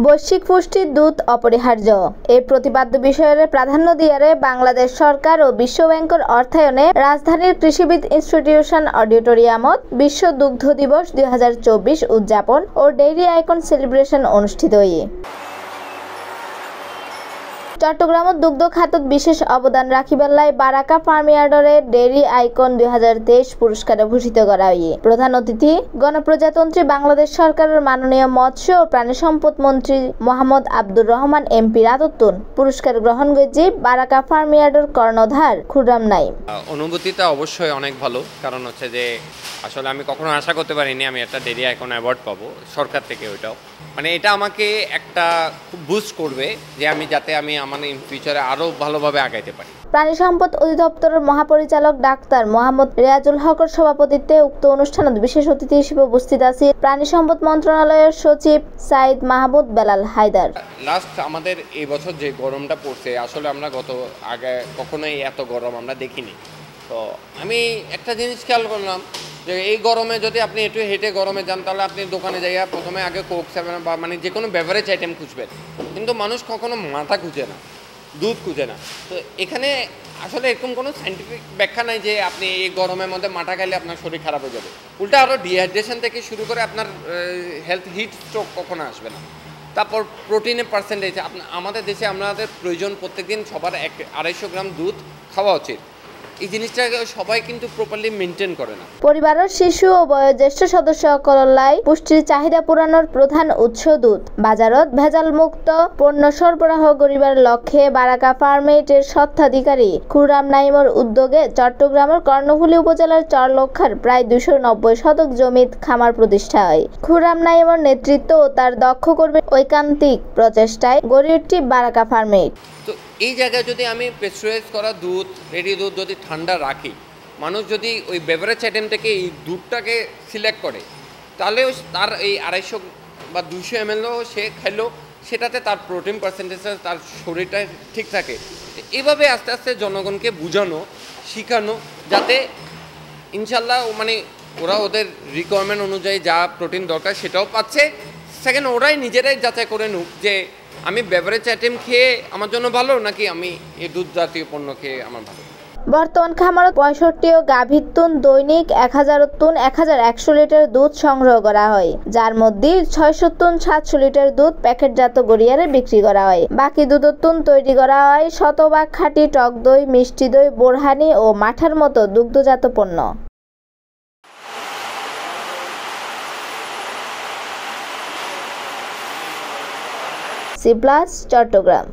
বৈশ্বিক পুষ্টির দূত অপরিহার্য এই প্রতিপাদ্য বিষয়ের প্রাধান্য দিয়ে বাংলাদেশ সরকার ও বিশ্ব ব্যাংকের অর্থায়নে রাজধানীর কৃষিবিদ ইনস্টিটিউশন অডিটোরিয়ামত বিশ্ব দুগ্ধ দিবস 2024 উদযাপন ও ডেইরি আইকন সেলিব্রেশন অনুষ্ঠিত হয়ে চট্টগ্রামত দুগ্ধ খাতত বিশেষ অবদান রাখিবেলায় বারাকা ফার্মইয়ার্ডরে ডেইরি আইকন 2023 পুরস্কারে ভূষিত করা হয়ে প্রধান অতিথি গণপ্রজাতন্ত্রী বাংলাদেশ সরকারের মাননীয় মৎস্য ও প্রাণী সম্পদ মন্ত্রী মোহাম্মদ আব্দুর রহমান এমপি রাততুন পুরস্কার গ্রহণ করেছে বারাকা ফার্মইয়ার্ডের কর্ণধার খুররাম নাইম। অনুভূতিটা অবশ্যই অনেক ভালো, কারণ হচ্ছে যে আসলে আমি কখনো আশা করতে পারিনি আমি একটা ডেইরি আইকন অ্যাওয়ার্ড পাবো সরকার থেকে। ওইটাও মানে এটা আমাকে একটা খুব বুস্ট করবে যে আমি যাতে আমার ইন ফিউচারে আরো ভালোভাবে আগাইতে পারি। প্রাণী সম্পদ অধিদপ্তরের মহাপরিচালক ডাক্তার মোহাম্মদ রিয়াজুল হকের সভাপতিত্বে উক্ত অনুষ্ঠানত বিশেষ অতিথি হিসেবে উপস্থিত আছেন প্রাণী সম্পদ মন্ত্রণালয়ের সচিব সাইদ মাহমুদ বেলাল হায়দার। লাস্ট আমাদের এই বছর যে গরমটা পড়ছে, আসলে আমরা আগে কখনোই এত গরম আমরা দেখিনি। তো আমি একটা জিনিস খেয়াল করলাম যে এই গরমে যদি আপনি একটু হেঁটে গরমে যান, তাহলে আপনি দোকানে যাইয়া প্রথমে আগে কোক সেভেন বা মানে যে কোনো বেভারেজ আইটেম খুঁজবেন, কিন্তু মানুষ কখনো মাথা খুঁজে না, দুধ খুঁজে না। তো এখানে আসলে এরকম কোনো সাইন্টিফিক ব্যাখ্যা নাই যে আপনি এই গরমের মধ্যে মাথা খাইলে আপনার শরীর খারাপ হয়ে যাবে। উল্টা আরও ডিহাইড্রেশন থেকে শুরু করে আপনার হেলথ হিট স্ট্রোক কখনো আসবে না। তারপর প্রোটিনের পার্সেন্টেজ আমাদের দেশে আমাদের প্রয়োজন প্রত্যেকদিন সবার 250 গ্রাম দুধ খাওয়া উচিত। এই জিনিসটাকে সবাই কিন্তু প্রপারলি মেনটেন করে না। পরিবারের শিশু ও বয়োজ্যেষ্ঠ সদস্য সকলের পুষ্টির চাহিদা পূরণের প্রধান উৎস দুধ। বাজারত ভেজাল মুক্ত পণ্য সরবরাহ করিবার লক্ষ্যে বারাকা ফার্মইয়ার্ডের স্বত্বাধিকারী খুররাম নাইমের উদ্যোগে চট্টগ্রামের কর্ণফুলী উপজেলার চরলক্ষার প্রায় 290 শতক জমিত খামার প্রতিষ্ঠা হয়। খুররাম নাইমের নেতৃত্ব ও তার দক্ষ কর্মীর ঐকান্তিক প্রচেষ্টায় গড়ে উঠছে বারাকা ফার্মইয়ার্ড। তো এই জায়গায় যদি আমি প্রেসারাইজ করা দুধ, রেডি দুধ যদি ঠান্ডা রাখি, মানুষ যদি ওই বেভারেজ আইটেম থেকে এই দুধটাকে সিলেক্ট করে, তাহলে তার এই 250 বা 200 ml সে খাইলো, সেটাতে তার প্রোটিন পার্সেন্টেজটা তার শরীরটা ঠিক থাকে। এইভাবে আস্তে আস্তে জনগণকে বোঝানো, শিখানো, যাতে ইনশাল্লাহ মানে ওরা ওদের রিকোয়ারমেন্ট অনুযায়ী যা প্রোটিন দরকার সেটাও পাচ্ছে। সেকেন্ড, ওরাই নিজেরাই যাচাই করে নুক যে আমি বেভারেজ আইটেম খেয়ে আমার জন্য ভালো, নাকি আমি এই দুধ জাতীয় পণ্য খেয়ে আমার ভালো। বর্তমান খামারত 65 ও গাভীর তুন দৈনিক 1000 তুন 1100 লিটার দুধ সংগ্রহ করা হয়, যার মধ্যে 600 তুন 700 লিটার দুধ প্যাকেটজাত গড়িয়ারে বিক্রি করা হয়। বাকি দুধের তুন তৈরি করা হয় শতভাগ খাঁটি টক দই, মিষ্টি দই, বোরহানি ও মাঠার মতো দুগ্ধজাত পণ্য। C plus Chittagong.